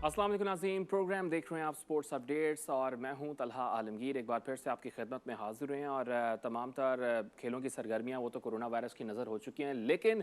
अस्सलाम वालेकुम नाज़रीन, प्रोग्राम देख रहे हैं आप स्पोर्ट्स अपडेट्स और मैं हूं तलहा आलमगीर। एक बार फिर से आपकी खिदमत में हाजिर हुए हैं और तमाम तर खेलों की सरगर्मियां वो तो कोरोना वायरस की नज़र हो चुकी हैं, लेकिन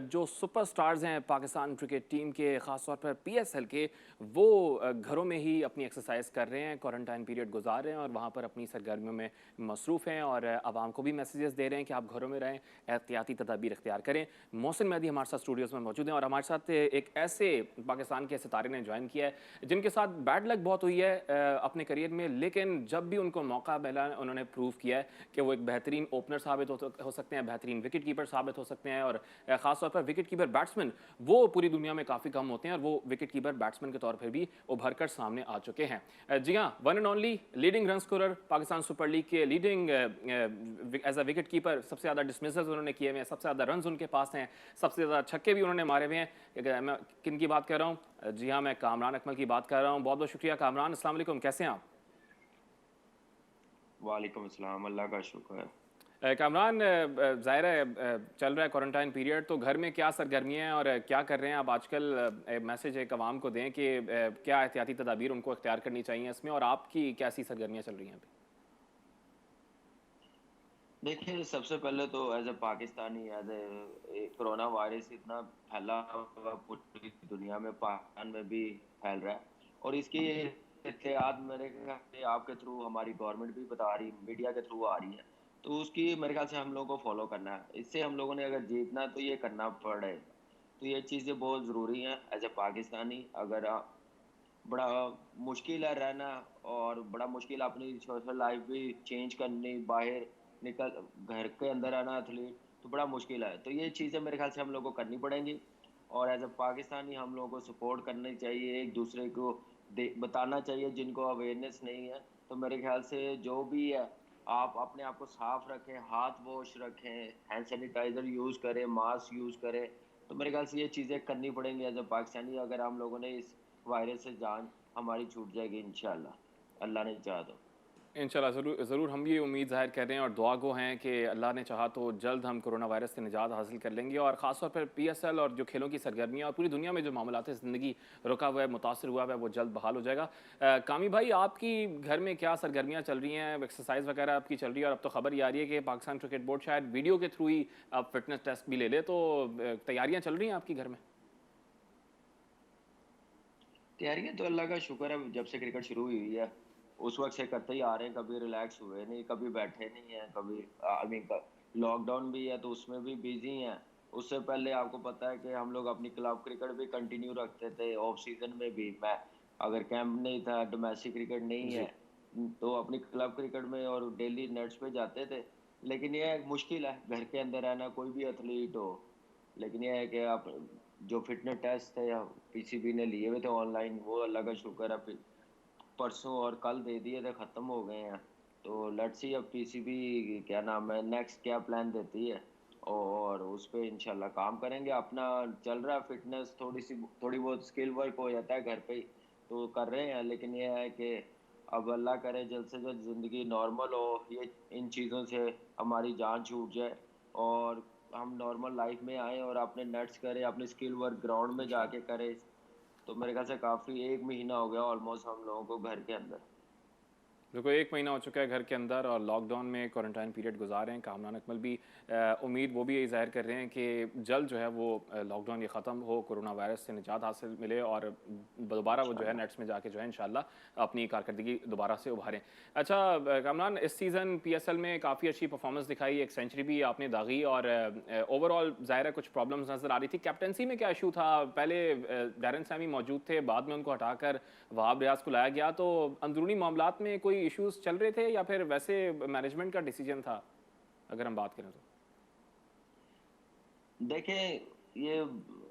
जो सुपर स्टार्स हैं पाकिस्तान क्रिकेट टीम के, ख़ास तौर पर PSL के, वो घरों में ही अपनी एक्सरसाइज कर रहे हैं, क्वारंटाइन पीरियड गुजार रहे हैं और वहाँ पर अपनी सरगर्मियों में मसरूफ़ हैं और आवाम को भी मैसेजेस दे रहे हैं कि आप घरों में रहें, एहतियाती तदाबीर इख्तियार करें। मोहसिन मेहदी हमारे साथ स्टूडियोज़ में मौजूद हैं और हमारे साथ एक ऐसे पाकिस्तान के सितारे ने ज्वाइन किया है जिनके साथ बैड लक बहुत हुई है अपने करियर में, लेकिन जब भी उनको मौका मिला उन्होंने प्रूव किया है कि वो एक बेहतरीन ओपनर साबित हो सकते हैं, बेहतरीन विकेट कीपर साबित हो सकते हैं और ख़ासतौर पर विकेट कीपर बैट्समैन वो पूरी दुनिया में काफ़ी कम होते हैं और वो विकेट कीपर बैट्समैन के तौर पर भी उभर कर सामने आ चुके हैं। जी हाँ, one and only leading run scorer, Pakistan super league के leading as a wicket keeper, सबसे ज़्यादा डिसमिसल्स उन्होंने किए हुए हैं, सबसे ज़्यादा रन उनके पास हैं, सबसे ज़्यादा छक्के भी उन्होंने मारे हुए हैं। मैं किन की बात कर रहा हूँ? जी हाँ, मैं कामरान अकमल की बात कर रहा हूँ। बहुत बहुत शुक्रिया कामरान। अस्सलाम वालेकुम, कैसे हैं आप? वालेकुम अस्सलाम, अल्लाह का शुक्र है। कामरान, ज़ाहिर है चल रहा है क्वारंटाइन पीरियड, तो घर में क्या सरगर्मियाँ हैं और क्या कर रहे हैं आप आजकल? मैसेज एक आवाम को दें कि क्या एहतियाती तदाबीर उनको इख्तियार करनी चाहिए इसमें, और आपकी कैसी सरगर्मियाँ चल रही हैं अभी? देखिए, सबसे पहले तो as a Pakistani, as a corona virus इतना फैला हुआ पूरी दुनिया में, पाकिस्तान में भी फैल रहा है और इसकी एहतियात मेरे ख्याल से आपके थ्रू हमारी गवर्नमेंट भी बता रही, मीडिया के थ्रू आ रही है। तो उसकी मेरे ख्याल से हम लोगों को फॉलो करना है। इससे हम लोगों ने अगर जीतना है तो ये करना पड़ेगा। तो ये चीज़ें बहुत ज़रूरी हैं एज़ अ पाकिस्तानी। अगर बड़ा मुश्किल है रहना और बड़ा मुश्किल अपनी सोशल लाइफ भी चेंज करनी, बाहर निकल घर के अंदर आना एथलीट, तो बड़ा मुश्किल है। तो ये चीज़ें मेरे ख्याल से हम लोगों को करनी पड़ेंगी और एज़ अ पाकिस्तानी हम लोगों को सपोर्ट करनी चाहिए, एक दूसरे को बताना चाहिए जिनको अवेयरनेस नहीं है। तो मेरे ख्याल से जो भी है, आप अपने आप को साफ रखें, हाथ वॉश रखें, हैंड सैनिटाइजर यूज़ करें, मास्क यूज़ करें। तो मेरे ख्याल से ये चीज़ें करनी पड़ेंगी एज़ अ पाकिस्तानी, अगर हम लोगों ने इस वायरस से जान हमारी छूट जाएगी इंशाल्लाह, अल्लाह ने चाहा तो। इंशाल्लाह ज़रूर ज़रूर, हम ये उम्मीद ज़ाहिर कर रहे हैं और दुआ गो हैं कि अल्लाह ने चाहा तो जल्द हम कोरोना वायरस से निजात हासिल कर लेंगे और ख़ासतौर पर PSL और जो खेलों की सरगर्मियाँ और पूरी दुनिया में जो मामलात ज़िंदगी रुका हुआ है, मुतासर हुआ है, वो जल्द बहाल हो जाएगा। कामी भाई, आपकी घर में क्या सरगर्मियाँ चल रही हैं? एक्सरसाइज वगैरह आपकी चल रही है और अब तो खबर ये आ रही है कि पाकिस्तान क्रिकेट बोर्ड शायद वीडियो के थ्रू ही अब फिटनेस टेस्ट भी ले ले, तो तैयारियाँ चल रही हैं आपकी घर में? तैयारियां तो अल्लाह का शुक्र है, जब से क्रिकेट शुरू हुई है उस वक्त से करते ही आ रहे हैं। कभी रिलैक्स हुए नहीं, कभी बैठे नहीं है, कभी आई मीन लॉकडाउन भी है तो उसमें भी बिजी हैं। उससे पहले आपको पता है कि हम लोग अपनी क्लब क्रिकेट भी कंटिन्यू रखते थे ऑफ सीजन में भी। मैं अगर कैंप नहीं था, डोमेस्टिक क्रिकेट नहीं है, जी। तो अपनी क्लब क्रिकेट में और डेली नेट्स पे जाते थे। लेकिन ये एक मुश्किल है घर के अंदर रहना, कोई भी एथलीट हो। लेकिन ये है कि आप जो फिटनेस टेस्ट थे या PCB ने लिए हुए थे ऑनलाइन, वो अल्लाह का शुक्र है फिर परसों और कल दे दिए थे, ख़त्म हो गए हैं। तो लेट्स सी अब PCB क्या नाम है, नेक्स्ट क्या प्लान देती है और उस पे इंशाल्लाह काम करेंगे। अपना चल रहा है फिटनेस, थोड़ी बहुत स्किल वर्क हो जाता है घर पे ही, तो कर रहे हैं। लेकिन ये है कि अब अल्लाह करे जल्द से जल्द ज़िंदगी नॉर्मल हो, ये इन चीज़ों से हमारी जान छूट जाए और हम नॉर्मल लाइफ में आएँ और अपने नट्स करें, अपनी स्किल वर्क ग्राउंड में इंशाल्लाह। जाके करें। तो मेरे ख्याल से काफ़ी 1 महीना हो गया ऑलमोस्ट हम लोगों को घर के अंदर। देखो, 1 महीना हो चुका है घर के अंदर और लॉकडाउन में क्वारंटाइन पीरियड गुजार रहे हैं। कामरान अकमल भी उम्मीद वो भी यही ज़ाहिर कर रहे हैं कि जल्द जो है वो लॉकडाउन ये ख़त्म हो, कोरोना वायरस से निजात हासिल मिले और दोबारा वो जो है इंशाल्लाह। नेट्स में जाके जो है इंशाल्लाह अपनी कारकर्दगी दोबारा से उभारें। अच्छा कामरान, इस सीज़न PSL में काफ़ी अच्छी परफॉर्मेंस दिखाई, एक सेंचुरी भी आपने दागी और ओवरऑल ज़ाहिर है कुछ प्रॉब्लम्स नज़र आ रही थी। कैप्टनसी में क्या इशू था? पहले डैरेन सैमी मौजूद थे, बाद में उनको हटाकर वहाब रियाज को लाया गया, तो अंदरूनी मामलात में कोई इश्यूज चल रहे थे या फिर वैसे मैनेजमेंट का डिसीजन था, अगर हम बात करें तो? देखें, ये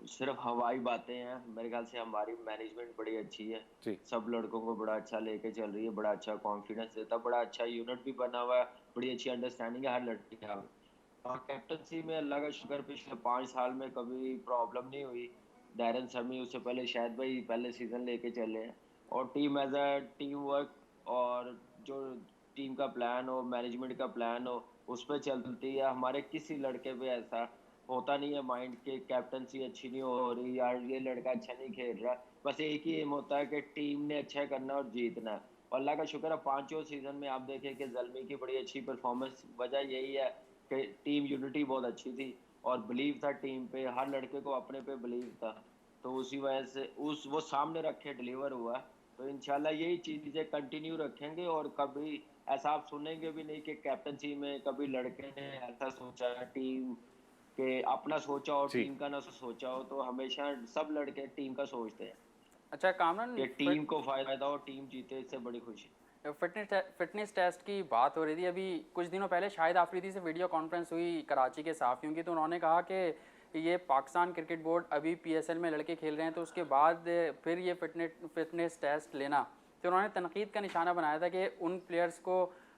सिर्फ हवाई बातें हैं। मेरे ख्याल से हमारी मैनेजमेंट बड़ी अच्छी है। जी। सब लड़कों को बड़ा अच्छा लेके चल रही है, बड़ा अच्छा कॉन्फिडेंस देता है, बड़ा अच्छा यूनिट भी बना हुआ है, बड़ी अच्छी अंडरस्टैंडिंग है हर लड़के का। और कैप्टनसी में अल्लाह का शुक्र पिछले 5 साल में कभी प्रॉब्लम नहीं हुई। डैरेन समी, उससे पहले शायद भाई पहले सीज़न लेके चले हैं और team as a team work और जो टीम का प्लान हो, मैनेजमेंट का प्लान हो, उस पे चलती है। हमारे किसी लड़के पे ऐसा होता नहीं है माइंड के कैप्टनसी अच्छी नहीं हो रही, यार ये लड़का अच्छा नहीं खेल रहा। बस एक ही एम होता है कि टीम ने अच्छा करना और जीतना है। और अल्लाह का शुक्र है पांचों सीजन में आप देखें कि जल्मी की बड़ी अच्छी परफॉर्मेंस, वजह यही है कि टीम यूनिटी बहुत अच्छी थी और बिलीव था टीम पे, हर लड़के को अपने पे बिलीव था। तो उसी वजह से उस वो सामने रखे डिलीवर हुआ। तो इंशाल्लाह यही चीजें कंटिन्यू रखेंगे और कभी ऐसा आप सुनेंगे भी नहीं कि कैप्टनसी में कभी लड़के ने ऐसा सोचा टीम के अपना सोचा हो जी। टीम का ना सोचा हो। तो हमेशा सब लड़के टीम का सोचते हैं अच्छा कामरान, कि टीम को फायदा हो, टीम जीते, इससे बड़ी खुशी। फिटनेस टेस्ट की बात हो रही थी अभी कुछ दिनों पहले, शाहिद आफरीदी से वीडियो कॉन्फ्रेंस हुई कराची के सहाफ़ियों की, तो उन्होंने कहा कि ये पाकिस्तान क्रिकेट बोर्ड अभी पीएसएल में लड़के खेल रहे हैं तो उसके बाद फिर ये फिटनेस टेस्ट लेना, तो उन्होंने तनकीद का निशाना बनाया था कि उन प्लेयर्स को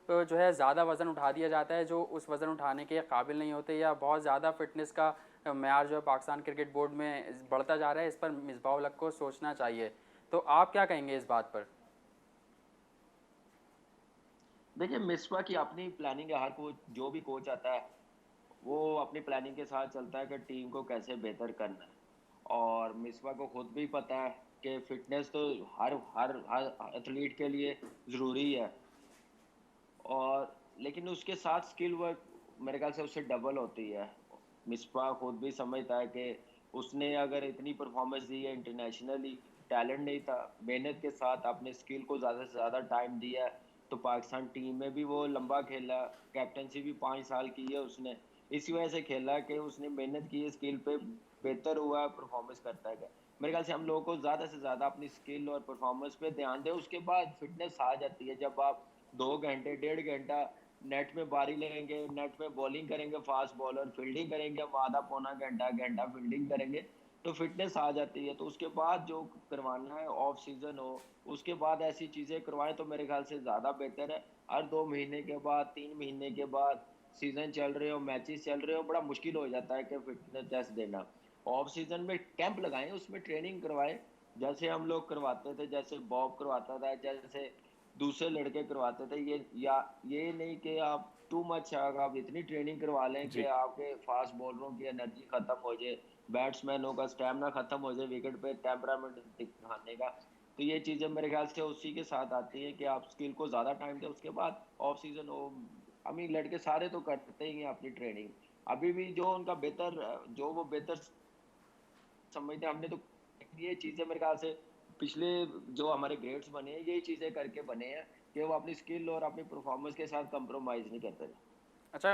जो है ज़्यादा वज़न उठा दिया जाता है जो उस वज़न उठाने के काबिल नहीं होते, या बहुत ज़्यादा फिटनेस का मैार जो है पाकिस्तान क्रिकेट बोर्ड में बढ़ता जा रहा है। इस पर मिसबाह उल हक को सोचना चाहिए। तो आप क्या कहेंगे इस बात पर? देखिए मिसबा की अपनी प्लानिंग है, हर कोच जो भी कोच आता है वो अपनी प्लानिंग के साथ चलता है कि टीम को कैसे बेहतर करना है। और मिसबा को खुद भी पता है कि फिटनेस तो हर हर हर एथलीट के लिए ज़रूरी है। और लेकिन उसके साथ स्किल वर्क मेरे ख्याल से उससे डबल होती है। मिसबा खुद भी समझता है कि उसने अगर इतनी परफॉर्मेंस दी है इंटरनेशनली, टैलेंट नहीं था, मेहनत के साथ अपने स्किल को ज़्यादा से ज़्यादा टाइम दिया, तो पाकिस्तान टीम में भी वो लंबा खेला, कैप्टनसी भी 5 साल की है उसने। इसी वजह से खेला कि उसने मेहनत की है स्किल पे, बेहतर हुआ, परफॉर्मेंस करता है। मेरे ख्याल से हम लोगों को ज़्यादा से ज़्यादा अपनी स्किल और परफॉर्मेंस पे ध्यान दें, उसके बाद फिटनेस आ जाती है। जब आप 2 घंटे 1.5 घंटा नेट में बारी लेंगे, नेट में बॉलिंग करेंगे, फास्ट बॉलर फील्डिंग करेंगे, हम आधा पौना घंटा घंटा फील्डिंग करेंगे, तो फिटनेस आ जाती है। तो उसके बाद जो करवाना है ऑफ सीजन हो, उसके बाद ऐसी चीजें करवाएं तो मेरे ख्याल से ज्यादा बेहतर है। हर 2 महीने के बाद, 3 महीने के बाद सीजन चल रहे हो, मैचेस चल रहे हो, बड़ा मुश्किल हो जाता है कि फिटनेस टेस्ट देना। ऑफ सीजन में कैंप लगाएं, उसमें ट्रेनिंग करवाएं, जैसे हम लोग करवाते थे, जैसे बॉब करवाता था, जैसे दूसरे लड़के करवाते थे। ये नहीं कि आप टू मच आप इतनी ट्रेनिंग करवा लें कि जी। आपके फास्ट बॉलरों की एनर्जी खत्म हो जाए, बैट्समैनों का स्टेमिना खत्म हो जाए विकेट पे टेम्परामेंट दिखाने का। तो ये चीजें मेरे ख्याल से उसी के साथ आती है कि आप स्किल को ज्यादा टाइम दें, उसके बाद ऑफ सीजन हो। अभी लड़के सारे तो करते ही हैं अपनी ट्रेनिंग, अभी भी जो उनका बेहतर, जो वो बेहतर समझते हैं। हमने तो ये चीजें मेरे ख्याल से पिछले जो हमारे ग्रेड्स बने हैं यही चीजें करके बने हैं कि वो अपनी स्किल और अपनी परफॉर्मेंस के साथ कंप्रोमाइज नहीं करते थे। अच्छा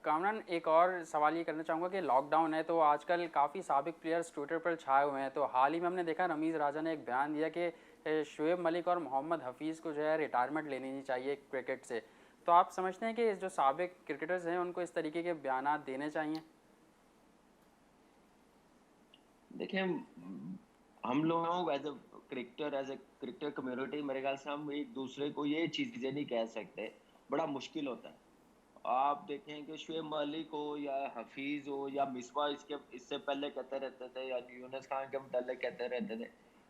कामरान, एक और सवाल ये करना चाहूँगा कि लॉकडाउन है तो आजकल काफ़ी साबिक प्लेयर्स ट्विटर पर छाए हुए हैं, तो हाल ही में हमने देखा रमीज़ राजा ने एक बयान दिया कि शुएब मलिक और मोहम्मद हफीज़ को जो है रिटायरमेंट लेनी नहीं चाहिए क्रिकेट से। तो आप समझते हैं कि जो साबिक क्रिकेटर्स हैं उनको इस तरीके के बयान देने चाहिए? देखिए हम लोग as a cricketer, as a cricketer community, मेरे ख्याल से हम एक दूसरे को ये चीजें नहीं कह सकते, बड़ा मुश्किल होता है। आप देखें कि शुएब मलिक हो या हफीज हो या मिसबा इसके इससे पहले कहते रहते थे, या यूनुस खान के मुतालिक कहते रहते थे,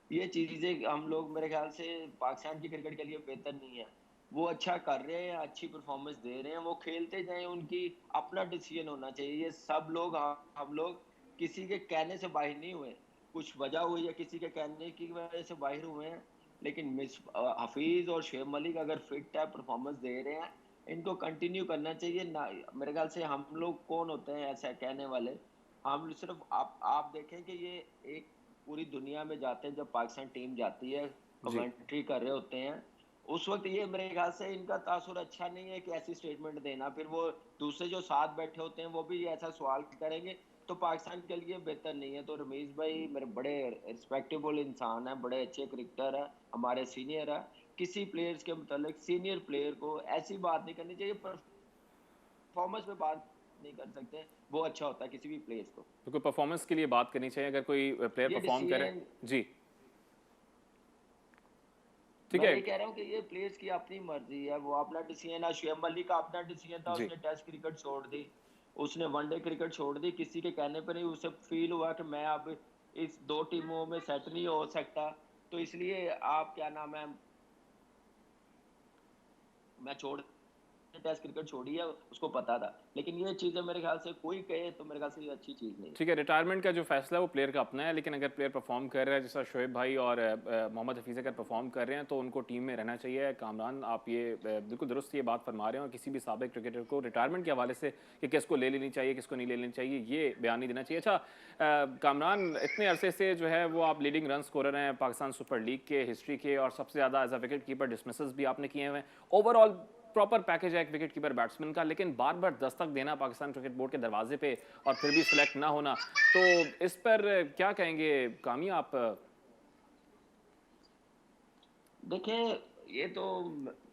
ये चीजें हम लोग मेरे ख्याल से पाकिस्तान की क्रिकेट के लिए बेहतर नहीं है। वो अच्छा कर रहे हैं, अच्छी परफॉर्मेंस दे रहे हैं, वो खेलते जाएं, उनकी अपना डिसीजन होना चाहिए। ये सब लोग, हम लोग किसी के कहने से बाहर नहीं हुए, कुछ वजह हुई है किसी के कहने की वजह से बाहर हुए हैं। लेकिन हफीज और शुएब मलिक अगर फिट है, परफॉर्मेंस दे रहे हैं, इनको कंटिन्यू करना चाहिए ना। मेरे ख्याल से हम लोग कौन होते हैं ऐसा कहने वाले? हम सिर्फ आप देखें कि ये एक पूरी दुनिया में जाते हैं, जब पाकिस्तान टीम जाती है जी। कमेंट्री कर रहे होते हैं, उस वक्त ये मेरे ख्याल से इनका तासुर अच्छा नहीं है कि ऐसी स्टेटमेंट देना। फिर वो दूसरे जो साथ बैठे होते हैं वो भी ऐसा सवाल करेंगे, तो पाकिस्तान के लिए बेहतर नहीं है। तो रमीज भाई मेरे बड़े रिस्पेक्टेबल इंसान है, बड़े अच्छे क्रिकेटर है, हमारे सीनियर है। किसी प्लेयर्स के मतलब सीनियर प्लेयर को ऐसी बात नहीं करनी चाहिए, परफॉर्मेंस पे बात नहीं कर सकते, वो अच्छा होता है किसी भी प्लेयर्स को। तो कोई परफॉर्मेंस के लिए बात करनी चाहिए अगर कोई प्लेयर ये परफॉर्म करे। डिसीजन, जी। ठीक मैं है। ये कह रहा हूँ कि ये प्लेयर्स की अपनी मर्जी है, वो अपना डिसीजन है। शुएब मलिक का अपना डिसीजन था, जी। उसने टेस्ट क्रिकेट छोड़ दी, उसने वनडे क्रिकेट छोड़ दी, किसी के कहने पर नहीं। उसे फील हुआ कि मैं अब इस 2 टीमों में सेट नहीं हो सकता, तो इसलिए आप क्या नाम है, मैं छोड़ टेस्ट क्रिकेट छोड़ी है उसको पता था, लेकिन ये चीज़ें मेरे ख्याल से कोई कहे तो मेरे ख्याल से ये अच्छी चीज़ नहीं है। ठीक है, रिटायरमेंट का जो फैसला है वो प्लेयर का अपना है, लेकिन अगर प्लेयर परफॉर्म कर रहा है जैसा शोएब भाई और मोहम्मद हफीज़ अगर परफॉर्म कर रहे हैं तो उनको टीम में रहना चाहिए। कामरान, आप ये बिल्कुल दुरुस्त ये बात फरमा रहे हैं, और किसी भी साबिक क्रिकेटर को रिटायरमेंट के हवाले से कि किसको ले लेनी चाहिए किसको नहीं ले लेनी चाहिए ये बयान नहीं देना चाहिए। अच्छा कामरान, इतने अरसे से जो है वो आप लीडिंग रन स्कोरर हैं पाकिस्तान सुपर लीग के हिस्ट्री के, और सबसे ज़्यादा as a wicket keeper dismisses भी आपने किए हुए हैं। ओवरऑल प्रॉपर पैकेज है एक विकेट कीपर बैट्समैन का, लेकिन बार बार दस्तक देना पाकिस्तान क्रिकेट बोर्ड के दरवाजे पे और फिर भी सिलेक्ट ना होना, तो इस पर क्या कहेंगे कामी आप? देखिए, ये तो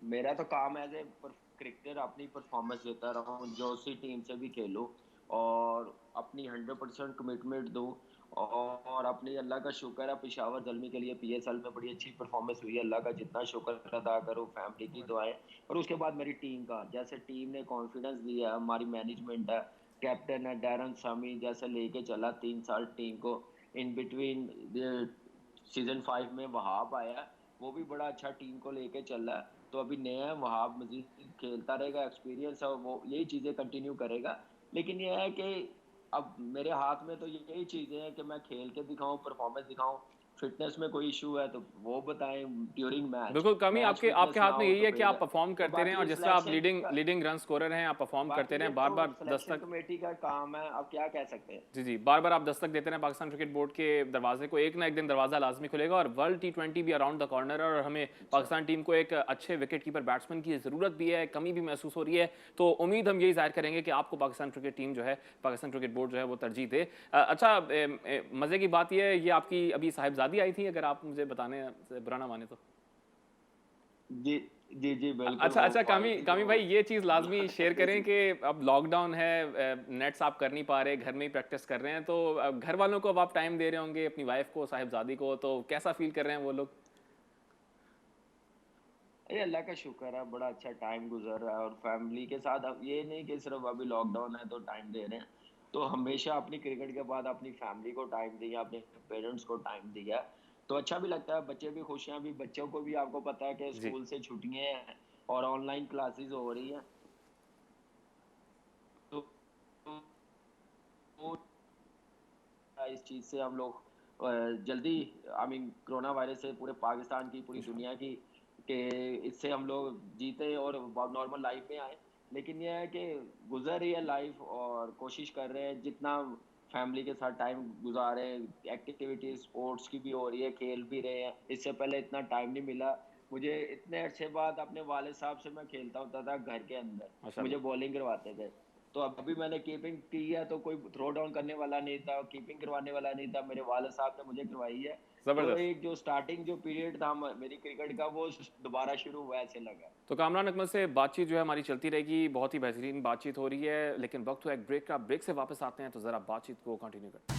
मेरा तो काम है एज ए क्रिकेटर अपनी परफॉर्मेंस देता रहूँ, जो सी टीम से भी खेलूँ और अपनी 100% कमिटमेंट दूँ। और अपनी अल्लाह का शुक्र है पेशावर ज़ल्मी के लिए पीएसएल में बड़ी अच्छी परफॉर्मेंस हुई है, अल्लाह का जितना शुक्र अदा करूँ, फैमिली की दुआएं, और उसके बाद मेरी टीम का, जैसे टीम ने कॉन्फिडेंस दिया, हमारी मैनेजमेंट है, कैप्टन है डैरन सामी, जैसे लेके चला 3 साल टीम को। इन बिटवीन सीजन 5 में वहाब आया, वो भी बड़ा अच्छा टीम को लेके चल रहा है। तो अभी नया है, वहाब मजीद खेलता रहेगा, एक्सपीरियंस है, वो यही चीज़ें कंटिन्यू करेगा। लेकिन ये है कि अब मेरे हाथ में तो यही चीज़ें हैं कि मैं खेल के दिखाऊं, परफॉर्मेंस दिखाऊं। फिटनेस में कोई इशू है तो वो बताएं ड्यूरिंग मैच, बिल्कुल कामी, मैच आपके फिटनेस आपके ना हाथ में हो यही तो है कि आप फिर परफॉर्म तो करते रहें, और बाकी जैसे आप सिलेक्शन लीडिंग का, लीडिंग रन स्कोरर हैं, आप परफॉर्म करते बाकी ये रहें, बार तो बार सिलेक्शन दस्तक। कमेटी का काम है, अब क्या कह सकते हैं। जी जी, बार बार आप दस्तक देते रहें पाकिस्तान क्रिकेट बोर्ड के दरवाजे को, एक ना एक दिन दरवाजा लाजमी खुलेगा, और वर्ल्ड T20 भी अराउंड द कॉर्नर है, और हमें पाकिस्तान टीम को एक अच्छे विकेट कीपर बैट्समैन की ज़रूरत भी है, कमी भी महसूस हो रही है। तो उम्मीद हम यही जाहिर करेंगे कि आपको पाकिस्तान क्रिकेट टीम जो है, पाकिस्तान क्रिकेट बोर्ड जो है वो तरजीह दे। अच्छा, मज़े की बात यह है, ये आपकी अभी साहिबजादी आई थी, अगर आप मुझे बताने से बुरा ना माने तो। जी जी जी बिल्कुल, अच्छा वो अच्छा, आई कामी थी कामी तो भाई, ये चीज़ लाजमी शेयर करें जी। कि अब लॉकडाउन है, नेट्स आप कर नहीं पा रहे, घर में ही प्रैक्टिस कर रहे हैं, तो घर वालों को अब आप टाइम दे रहे होंगे, अपनी वाइफ को, साहिबजादी को, तो कैसा फील कर रहे हैं वो लोग? अरे अल्लाह का शुक्र है, बड़ा अच्छा टाइम गुजर रहा है, और फैमिली के साथ। अब ये नहीं कि सिर्फ अभी लॉकडाउन है तो टाइम दे रहे हैं, तो हमेशा अपनी क्रिकेट के बाद अपनी फैमिली को टाइम दिया, अपने पेरेंट्स को टाइम दिया, तो अच्छा भी लगता है। बच्चे भी खुश हैं, अभी बच्चों को भी आपको पता है कि जी स्कूल से छुट्टियां हैं और ऑनलाइन क्लासेस हो रही हैं, तो तो इस चीज़ से हम लोग जल्दी, आई मीन कोरोना वायरस से पूरे पाकिस्तान की, पूरी दुनिया की, कि इससे हम लोग जीते और नॉर्मल लाइफ में आए। लेकिन यह है कि गुजर रही है लाइफ, और कोशिश कर रहे हैं जितना फैमिली के साथ टाइम गुजारे, एक्टिविटीज स्पोर्ट्स की भी हो रही है, खेल भी रहे हैं। इससे पहले इतना टाइम नहीं मिला मुझे, इतने अच्छे बाद अपने वाले साहब से मैं खेलता होता था घर के अंदर, मुझे माशाल्लाह। बॉलिंग करवाते थे। तो अभी मैंने कीपिंग की है, तो कोई थ्रो डाउन करने वाला नहीं था, कीपिंग करवाने वाला नहीं था, मेरे वाले साहब ने मुझे करवाई है। तो ज़बरदस्त। एक जो स्टार्टिंग जो पीरियड था मेरी क्रिकेट का, वो दोबारा शुरू हुआ ऐसे लगा। तो कामरान अकमल से बातचीत जो है हमारी चलती रहेगी, बहुत ही बेहतरीन बातचीत हो रही है, लेकिन वक्त हुआ एक ब्रेक का, ब्रेक से वापस आते हैं तो ज़रा बातचीत को कंटिन्यू करते हैं।